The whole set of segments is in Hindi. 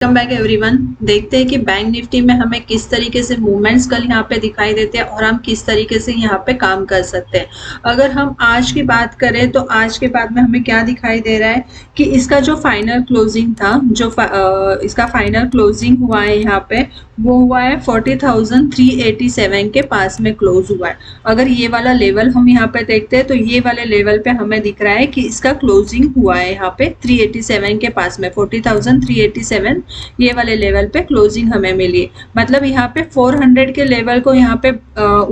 Welcome back everyone. देखते हैं कि बैंक निफ्टी में हमें किस तरीके से मूवमेंट्स कल यहाँ पे दिखाई देते हैं और हम किस तरीके से यहाँ पे काम कर सकते हैं। अगर हम आज की बात करें तो आज के बाद में हमें क्या दिखाई दे रहा है कि इसका जो फाइनल क्लोजिंग था, इसका फाइनल क्लोजिंग हुआ है यहाँ पे, वो हुआ है 40,387 के पास में क्लोज हुआ है। अगर ये वाला लेवल हम यहाँ पे देखते हैं तो ये वाले लेवल पे हमें दिख रहा है कि इसका क्लोजिंग हुआ है यहाँ पे 387 के पास में, 40,387 ये वाले लेवल पे क्लोजिंग हमें मिली है। मतलब यहाँ पे 400 के लेवल को यहाँ पे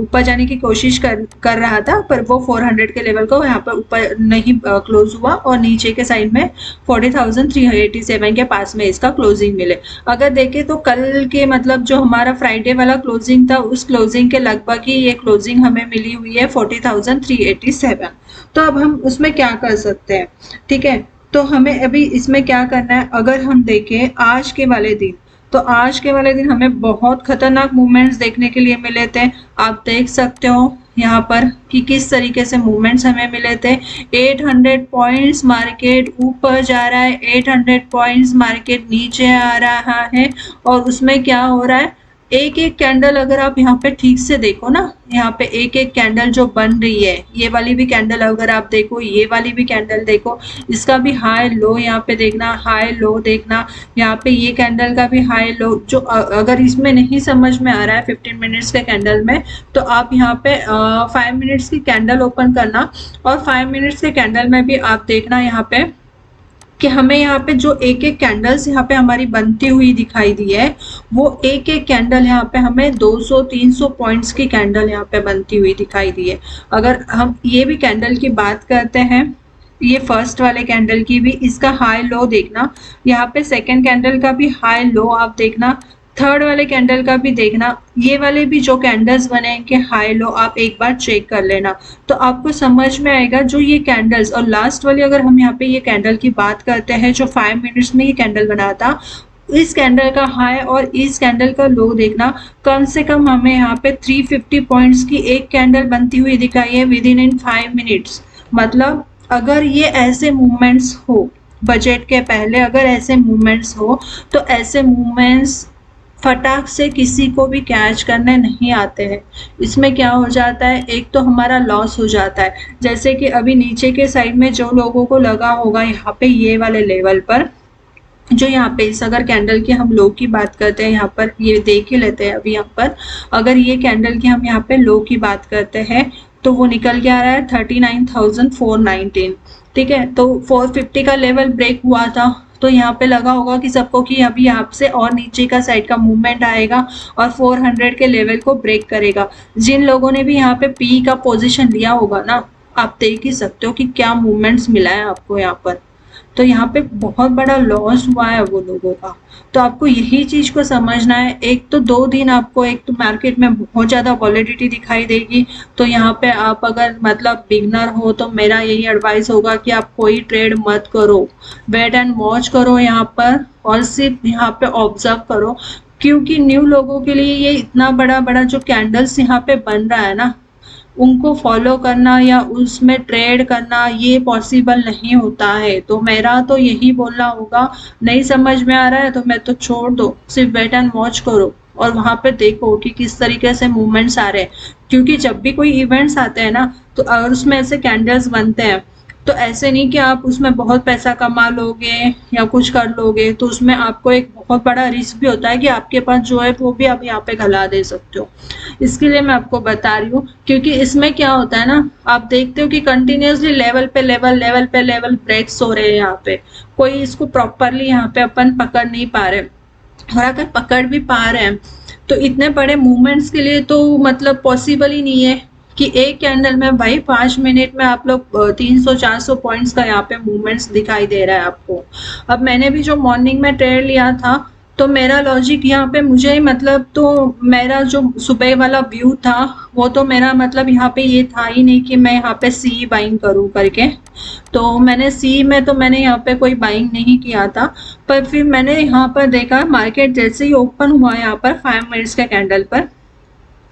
ऊपर जाने की कोशिश कर रहा था, पर वो 400 के लेवल को यहाँ पे ऊपर नहीं क्लोज हुआ और नीचे के साइड में 40,387 के पास में इसका क्लोजिंग मिले। अगर देखें तो कल के मतलब जो हमारा फ्राइडे वाला क्लोजिंग था, उस क्लोजिंग के लगभग ही ये क्लोजिंग हमें मिली हुई है 40,387। तो अब हम उसमें क्या कर सकते हैं, ठीक है। तो हमें अभी इसमें क्या करना है, अगर हम देखें आज के वाले दिन, तो आज के वाले दिन हमें बहुत खतरनाक मूवमेंट्स देखने के लिए मिले थे। आप देख सकते हो यहाँ पर कि किस तरीके से मूवमेंट्स हमें मिले थे। 800 पॉइंट्स मार्केट ऊपर जा रहा है, 800 पॉइंट्स मार्केट नीचे आ रहा है। और उसमें क्या हो रहा है, एक एक कैंडल अगर आप यहाँ पे ठीक से देखो ना, यहाँ पे एक एक कैंडल जो बन रही है, ये वाली भी कैंडल अगर आप देखो, ये वाली भी कैंडल देखो, इसका भी हाई लो यहाँ पे देखना, हाई लो देखना, यहाँ पे ये कैंडल का भी हाई लो। जो अगर इसमें नहीं समझ में आ रहा है 15 मिनट्स के कैंडल में, तो आप यहाँ पे 5 मिनट्स की कैंडल ओपन करना और 5 मिनट्स के कैंडल में भी आप देखना यहाँ पे कि हमें यहाँ पे जो एक एक कैंडल्स यहाँ पे हमारी बनती हुई दिखाई दी है, वो एक एक कैंडल यहाँ पे हमें 200-300 पॉइंट्स की कैंडल यहाँ पे बनती हुई दिखाई दी है। अगर हम ये भी कैंडल की बात करते हैं, ये फर्स्ट वाले कैंडल की भी, इसका हाई लो देखना, यहाँ पे सेकेंड कैंडल का भी हाई लो आप देखना, थर्ड वाले कैंडल का भी देखना, ये वाले भी जो कैंडल्स बनेंगे हाई लो आप एक बार चेक कर लेना, तो आपको समझ में आएगा जो ये कैंडल्स। और लास्ट वाली अगर हम यहाँ पे ये कैंडल की बात करते हैं, जो 5 मिनट्स में ये कैंडल बना था, इस कैंडल का हाई और इस कैंडल का लो देखना, कम से कम हमें यहाँ पे 350 पॉइंट्स की एक कैंडल बनती हुई दिखाई है विद इन 5 मिनट्स। मतलब अगर ये ऐसे मूवमेंट्स हो, बजट के पहले अगर ऐसे मूवमेंट्स हो, तो ऐसे मूवमेंट्स फटाक से किसी को भी कैच करने नहीं आते हैं। इसमें क्या हो जाता है, एक तो हमारा लॉस हो जाता है। जैसे कि अभी नीचे के साइड में जो लोगों को लगा होगा यहाँ पे ये वाले लेवल पर, जो यहाँ पे इस अगर कैंडल की हम लो की बात करते हैं, यहाँ पर ये देख ही लेते हैं। अभी यहाँ पर अगर ये कैंडल की हम यहाँ पे लो की बात करते हैं, तो वो निकल के आ रहा है 39,419, ठीक है। तो 450 का लेवल ब्रेक हुआ था, तो यहाँ पे लगा होगा कि सबको कि अभी यहाँ से और नीचे का साइड का मूवमेंट आएगा और 400 के लेवल को ब्रेक करेगा। जिन लोगों ने भी यहाँ पे पी का पोजीशन लिया होगा ना, आप देख ही सकते हो कि क्या मूवमेंट्स मिला है आपको यहाँ पर। तो यहाँ पे बहुत बड़ा लॉस हुआ है वो लोगों का। तो आपको यही चीज को समझना है। एक तो 2 दिन आपको एक तो मार्केट में बहुत ज्यादा वॉलेटिलिटी दिखाई देगी, तो यहाँ पे आप अगर मतलब बिगनर हो तो मेरा यही एडवाइस होगा कि आप कोई ट्रेड मत करो, वेट एंड वॉच करो यहाँ पर, और सिर्फ यहाँ पे ऑब्जर्व करो। क्योंकि न्यू लोगों के लिए ये इतना बड़ा बड़ा जो कैंडल्स यहाँ पे बन रहा है ना, उनको फॉलो करना या उसमें ट्रेड करना ये पॉसिबल नहीं होता है। तो मेरा तो यही बोलना होगा, नहीं समझ में आ रहा है तो मैं तो छोड़ दो, सिर्फ वेट एंड वॉच करो और वहां पे देखो कि किस तरीके से मूवमेंट्स आ रहे हैं। क्योंकि जब भी कोई इवेंट्स आते हैं ना, तो अगर उसमें ऐसे कैंडल्स बनते हैं, तो ऐसे नहीं कि आप उसमें बहुत पैसा कमा लोगे या कुछ कर लोगे, तो उसमें आपको एक बहुत बड़ा रिस्क भी होता है कि आपके पास जो है वो भी आप यहाँ पे गला दे सकते हो। इसके लिए मैं आपको बता रही हूँ, क्योंकि इसमें क्या होता है ना, आप देखते हो कि कंटिन्यूसली लेवल पे लेवल ब्रेक्स हो रहे हैं यहाँ पे, कोई इसको प्रॉपरली यहाँ पे अपन पकड़ नहीं पा रहे, और अगर पकड़ भी पा रहे हैं तो इतने बड़े मूवमेंट्स के लिए तो मतलब पॉसिबल ही नहीं है कि एक कैंडल में भाई 5 मिनट में आप लोग 300-400 पॉइंट्स का यहाँ पे मूवमेंट्स दिखाई दे रहा है आपको। अब मैंने भी जो मॉर्निंग में ट्रेड लिया था, तो मेरा लॉजिक यहाँ पे मुझे मतलब, तो मेरा जो सुबह वाला व्यू था वो तो मेरा मतलब यहाँ पे ये था ही नहीं कि मैं यहाँ पे सी बाइंग करूँ करके। तो मैंने सी में तो मैंने यहाँ पे कोई बाइंग नहीं किया था, पर फिर मैंने यहाँ पर देखा मार्केट जैसे ही ओपन हुआ यहाँ पर 5 मिनट्स के कैंडल पर,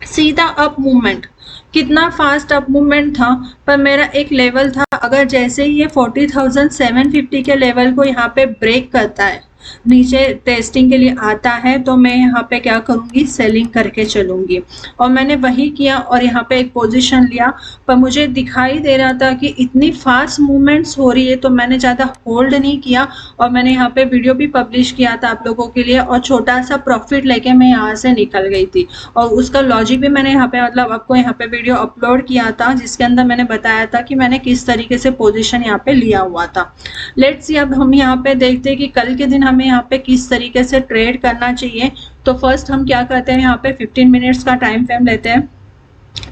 सीधा अप मूवमेंट, कितना फास्ट अप मूवमेंट था। पर मेरा एक लेवल था, अगर जैसे ही ये 40,750 के लेवल को यहाँ पे ब्रेक करता है, नीचे टेस्टिंग के लिए आता है तो मैं यहाँ पे क्या करूँगी, सेलिंग करके चलूँगी। और मैंने वही किया और यहाँ पे एक पोजीशन लिया, पर मुझे दिखाई दे रहा था कि इतनी फास्ट मूवमेंट्स हो रही है तो मैंने ज़्यादा होल्ड नहीं किया और मैंने यहाँ पे वीडियो भी पब्लिश किया था आप लोगों के लिए और छोटा सा प्रॉफिट लेके मैं यहाँ से निकल गई थी। और उसका लॉजिक भी मैंने यहाँ पे मतलब आपको यहाँ पे वीडियो अपलोड किया था जिसके अंदर मैंने बताया था कि मैंने किस तरीके से पोजीशन यहाँ पे लिया हुआ था। लेट्स सी अब हम यहाँ पे देखते हैं कि कल के दिन हमें यहाँ पे किस तरीके से ट्रेड करना चाहिए। तो फर्स्ट हम क्या करते हैं, यहाँ पे 15 मिनट्स का टाइम फ्रेम लेते हैं।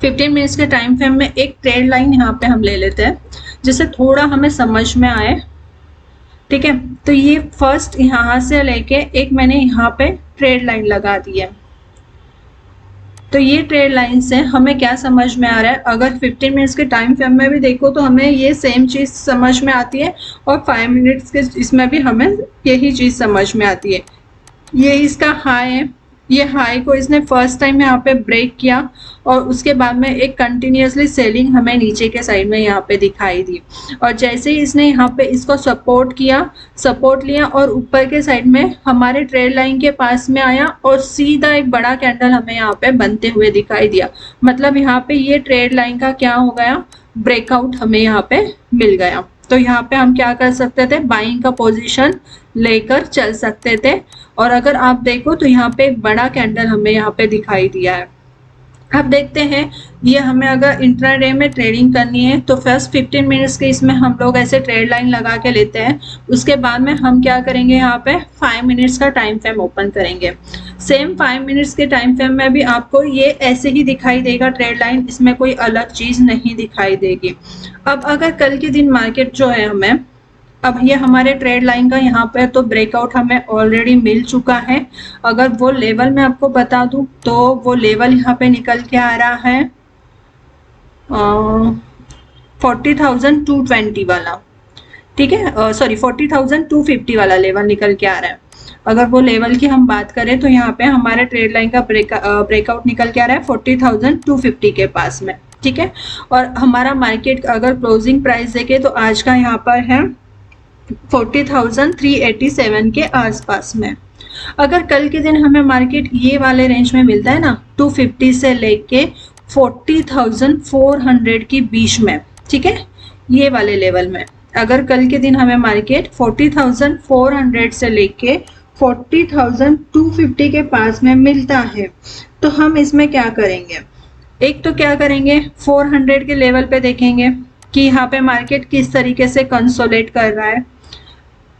15 मिनट्स के टाइम फ्रेम में एक ट्रेड लाइन यहाँ पे हम ले लेते हैं जिससे थोड़ा हमें समझ में आए। ठीक है, तो ये फर्स्ट यहाँ से लेके एक मैंने यहाँ पे ट्रेड लाइन लगा दी है। तो ये ट्रेड लाइन से हमें क्या समझ में आ रहा है, अगर 15 मिनट्स के टाइम फ्रेम में भी देखो तो हमें ये सेम चीज़ समझ में आती है और 5 मिनट्स के इसमें भी हमें यही चीज़ समझ में आती है। ये इसका हाई है, ये हाई को इसने फर्स्ट टाइम यहाँ पे ब्रेक किया और उसके बाद में एक कंटिन्यूसली सेलिंग हमें नीचे के साइड में यहाँ पे दिखाई दी और जैसे ही इसने यहाँ पे इसको सपोर्ट लिया और ऊपर के साइड में हमारे ट्रेड लाइन के पास में आया और सीधा एक बड़ा कैंडल हमें यहाँ पे बनते हुए दिखाई दिया। मतलब यहाँ पे ये ट्रेड लाइन का क्या हो गया, ब्रेकआउट हमें यहाँ पे मिल गया। तो यहाँ पे हम क्या कर सकते थे, बाइंग का पोजीशन लेकर चल सकते थे। और अगर आप देखो तो यहाँ पे एक बड़ा कैंडल हमें यहाँ पे दिखाई दिया है। अब देखते हैं ये हमें अगर इंट्राडे में ट्रेडिंग करनी है तो फर्स्ट 15 मिनट्स के इसमें हम लोग ऐसे ट्रेड लाइन लगा के लेते हैं। उसके बाद में हम क्या करेंगे, यहाँ पे 5 मिनट्स का टाइम फ्रेम ओपन करेंगे। सेम 5 मिनट्स के टाइम फ्रेम में भी आपको ये ऐसे ही दिखाई देगा ट्रेड लाइन, इसमें कोई अलग चीज़ नहीं दिखाई देगी। अब अगर कल के दिन मार्केट जो है हमें, अब ये हमारे ट्रेड लाइन का यहाँ पर तो ब्रेकआउट हमें ऑलरेडी मिल चुका है। अगर वो लेवल मैं आपको बता दूं तो वो लेवल यहाँ पे निकल के आ रहा है 40,220 वाला। ठीक है, सॉरी 40,250 वाला लेवल निकल के आ रहा है। अगर वो लेवल की हम बात करें तो यहाँ पे हमारे ट्रेड लाइन का ब्रेकआउट निकल के आ रहा है 40,250 के पास में। ठीक है, और हमारा मार्केट अगर क्लोजिंग प्राइस देखे तो आज का यहाँ पर है 40,387 के आसपास में। अगर कल के दिन हमें मार्केट ये वाले रेंज में मिलता है ना 250 से लेके 40,400 के बीच में, ठीक है, ये वाले लेवल में अगर कल के दिन हमें मार्केट 40,400 से लेके 40,250 के पास में मिलता है तो हम इसमें क्या करेंगे, एक तो क्या करेंगे 400 के लेवल पे देखेंगे कि यहाँ पे मार्केट किस तरीके से कंसोलिडेट कर रहा है।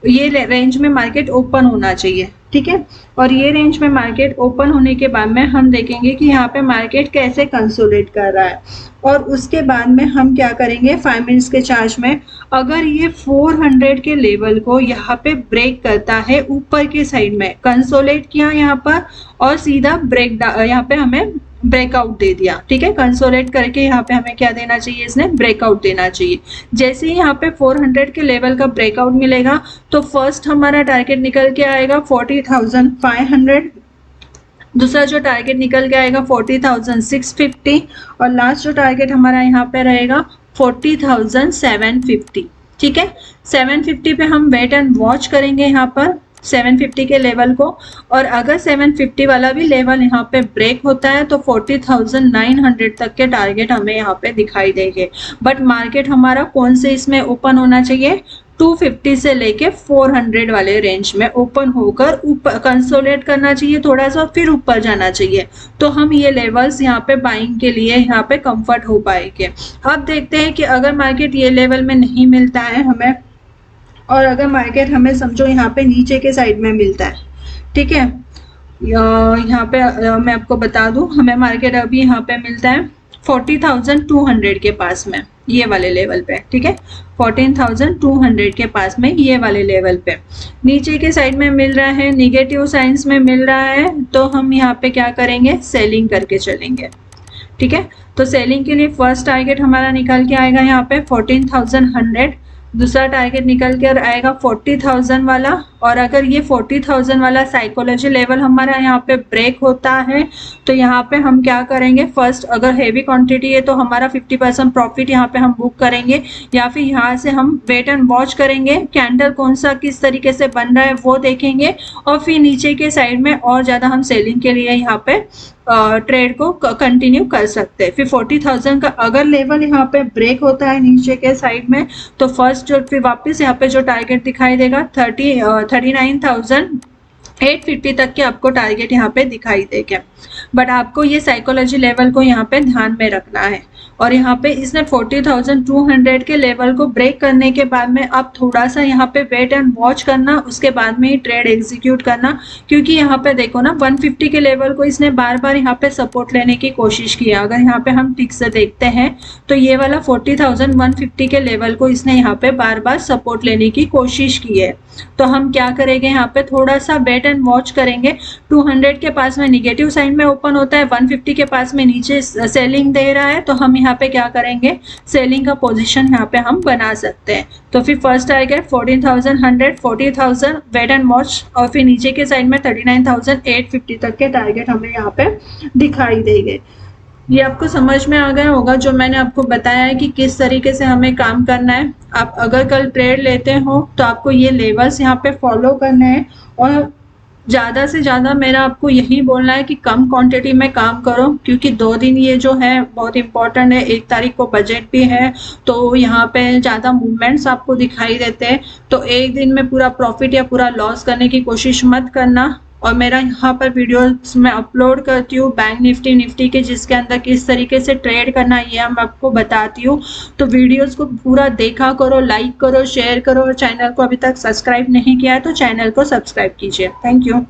ये रेंज में मार्केट ओपन होना चाहिए। ठीक है, और ये रेंज में मार्केट ओपन होने के बाद में हम देखेंगे कि यहाँ पे मार्केट कैसे कंसोलिडेट कर रहा है। और उसके बाद में हम क्या करेंगे 5 मिनट्स के चार्ज में, अगर ये 400 के लेवल को यहाँ पे ब्रेक करता है, ऊपर के साइड में कंसोलिडेट किया यहाँ पर और सीधा ब्रेक यहाँ पे हमें ब्रेकआउट दे दिया। ठीक है, कंसोलिडेट करके यहाँ पे हमें क्या देना चाहिए, इसने ब्रेकआउट देना चाहिए। जैसे ही यहाँ पे 400 के लेवल का ब्रेकआउट मिलेगा तो फर्स्ट हमारा टारगेट निकल के आएगा 40,500, दूसरा जो टारगेट निकल के आएगा 40,650 और लास्ट जो टारगेट हमारा यहाँ पे रहेगा 40,750। ठीक है, 750 पे हम वेट एंड वॉच करेंगे यहाँ पर 750 के लेवल को। और अगर 750 वाला भी लेवल यहाँ पे ब्रेक होता है तो 40,900 तक के टारगेट हमें यहाँ पे दिखाई देंगे। बट मार्केट हमारा कौन से इसमें ओपन होना चाहिए, 250 से लेके 400 वाले रेंज में ओपन होकर ऊपर कंसोलिडेट करना चाहिए थोड़ा सा, फिर ऊपर जाना चाहिए। तो हम ये लेवल्स यहाँ पे बाइंग के लिए यहाँ पे कंफर्ट हो पाएंगे। अब देखते हैं कि अगर मार्केट ये लेवल में नहीं मिलता है हमें, और अगर मार्केट हमें समझो यहाँ पे नीचे के साइड में मिलता है, ठीक है, यहाँ पे मैं आपको बता दूँ हमें मार्केट अभी यहाँ पे मिलता है 40,200 के पास में, ये वाले लेवल पे। ठीक है, 14,200 के पास में ये वाले लेवल पे नीचे के साइड में मिल रहा है, निगेटिव साइंस में मिल रहा है, तो हम यहाँ पे क्या करेंगे, सेलिंग करके चलेंगे। ठीक है, तो सेलिंग के लिए फर्स्ट टारगेट हमारा निकल के आएगा यहाँ पे 14,100, दूसरा टारगेट निकल कर आएगा 40,000 वाला। और अगर ये 40,000 वाला साइकोलॉजी लेवल हमारा यहाँ पे ब्रेक होता है तो यहाँ पे हम क्या करेंगे, फर्स्ट अगर हेवी क्वांटिटी है तो हमारा 50% प्रॉफिट यहाँ पे हम बुक करेंगे, या फिर यहाँ से हम वेट एंड वॉच करेंगे, कैंडल कौन सा किस तरीके से बन रहा है वो देखेंगे, और फिर नीचे के साइड में और ज़्यादा हम सेलिंग के लिए यहाँ पे ट्रेड को कंटिन्यू कर सकते हैं। फिर 40,000 का अगर लेवल यहाँ पे ब्रेक होता है नीचे के साइड में तो फर्स्ट जो फिर वापस यहाँ पे जो टारगेट दिखाई देगा 39,850 तक के आपको टारगेट यहाँ पे दिखाई देगा। बट आपको ये साइकोलॉजी लेवल को यहाँ पे ध्यान में रखना है। और यहाँ पे इसने 40,200 के लेवल को ब्रेक करने के बाद में आप थोड़ा सा यहाँ पे वेट एंड वॉच करना, उसके बाद में ही ट्रेड एग्जीक्यूट करना, क्योंकि यहाँ पे देखो ना 150 के लेवल को इसने बार बार यहाँ पे सपोर्ट लेने की कोशिश किया। अगर यहाँ पे हम ठीक से देखते हैं तो ये वाला 40,150 के लेवल को इसने यहाँ पे बार बार सपोर्ट लेने की कोशिश की है। तो हम क्या करेंगे, यहाँ पे थोड़ा सा वेट एंड वॉच करेंगे। 200 के पास में निगेटिव साइन में ओपन होता है, 150 के पास में नीचे सेलिंग दे रहा है, तो हम यहाँ पे क्या करेंगे, सेलिंग का पोजीशन यहाँ पे हम बना सकते हैं। तो फिर first target 14,100, 40,000 wait and watch, और फिर नीचे के साइड में 39,850 तक के टारगेट हमें यहाँ पे दिखाई देंगे। ये आपको समझ में आ गया होगा जो मैंने आपको बताया है कि किस तरीके से हमें काम करना है। आप अगर कल ट्रेड लेते हो तो आपको ये लेवल्स यहाँ पे फॉलो करने हैं, और ज़्यादा से ज़्यादा मेरा आपको यही बोलना है कि कम क्वांटिटी में काम करो, क्योंकि 2 दिन ये जो है बहुत इंपॉर्टेंट है। 1 तारीख को बजट भी है तो यहाँ पे ज़्यादा मूवमेंट्स आपको दिखाई देते हैं। तो एक दिन में पूरा प्रॉफिट या पूरा लॉस करने की कोशिश मत करना। और मेरा यहाँ पर वीडियोस में अपलोड करती हूँ बैंक निफ्टी के, जिसके अंदर किस तरीके से ट्रेड करना है ये मैं आपको बताती हूँ। तो वीडियोस को पूरा देखा करो, लाइक करो, शेयर करो, और चैनल को अभी तक सब्सक्राइब नहीं किया है तो चैनल को सब्सक्राइब कीजिए। Thank you.